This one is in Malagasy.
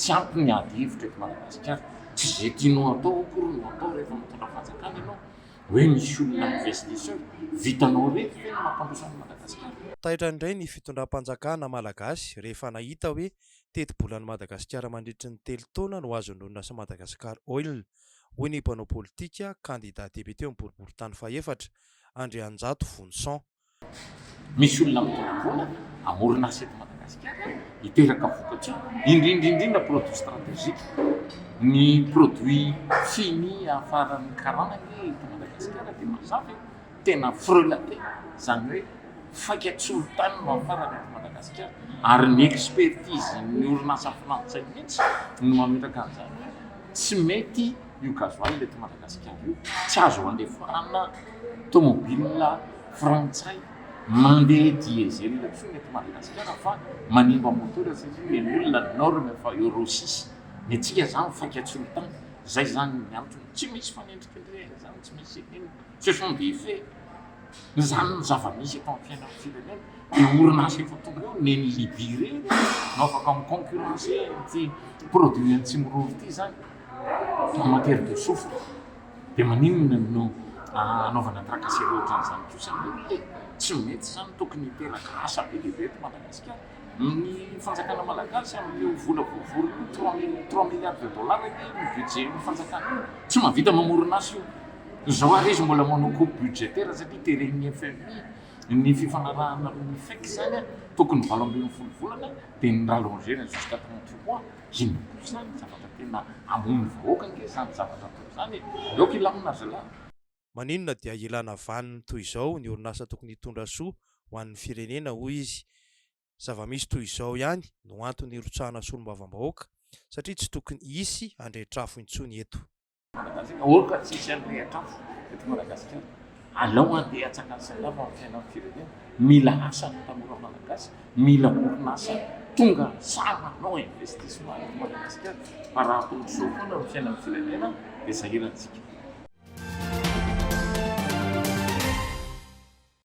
tsy ampy ny ady hevitra eto Madagasikara. Tsy zay tianao atao akory no atao rehefa mitondra fanjakana ianao. Hoe misy olona investisseur vitanao reto ve no mampandroso ny Madagasikara. Taitra indray ny fitondram-panjakana malagasy rehefa nahita hoe teti-bolan'i Madagasikara mandritry ny 3 taona no azon'ny orinasa Madagascar Oil. Hoy ny mpanao politika candidat député amin'ny boriboritany fahefatra Andrianjato Vonson. Misy olona mitondra vola amorinasa eto Madagasikara hiteraka vokatra indrindra produit stratégique, ny produit fini afaran'ny karanany eto Madagasikara dia mazava tena frelaté, zany hoe faikatsolo-tany no afarany eto Madagasikara, ary ny expertise ny orinasa frantsay mihitsy no mametraka an'izany hoe tsy mety io gasoil eto Madagasikara io, tsy azo andefana tomobile frantsay mandeha diesel tsony eto Madagasikara fa manimba moteur satria ny olona norme fa Euro 6. Ny antsika zany faikatsolo-tany, zay zany ny antony tsy misy fanendrika indray zany, tsy misy inona, ce sont des faits. Zany ny zava-misy eto amin'ny fiainan'ny firenena. Dia orinasa efa tonga eo neny Libye reny no afaka miconcurrence ty produit antsimiroro ty zany en matière de soufre. Dia maninona no anaovana tracasserie ohatran'izany kosa. Tsy mety zany, tokony hiteraka asa be lehibe eto Madagasikara. Ny fanjakana malagasy amin'io vola voavory 3 milliards de dollars ny budget ny fanjakana. Tsy mahavita mamorinasa io. Zao ary izy mbola manao coupe budgétaire satria teren'ny FMI ny fifanarahana amin'ny FEC zany tokony 12 volana dia ny rallongena jusqu'à 38 mois. Ino kosa zany zavatra tena amony vahoaka nge zany zavatra toy zany. Laoka ilamina zala. Maninona dia ilana vaniny toy izao ny orinasa tokony hitondra soa ho an'ny firenena hoy izy. Zava-misy toy izao ihany no antony hirotsahana solombavam-bahoaka satria tsy tokony hisy handrehitrafo intsony eto. Orika tsisy handrehitrafo eto Madagasikara. Alao andeha atsakasalava amin'ny fiainan'ny firenena. Mila asa ny tanora malagasy, mila orinasa tonga sama manao investissement eto Madagasikara. Fa raha tonga soa foana amin'ny fiainan'ny firenena dia sahirantsika.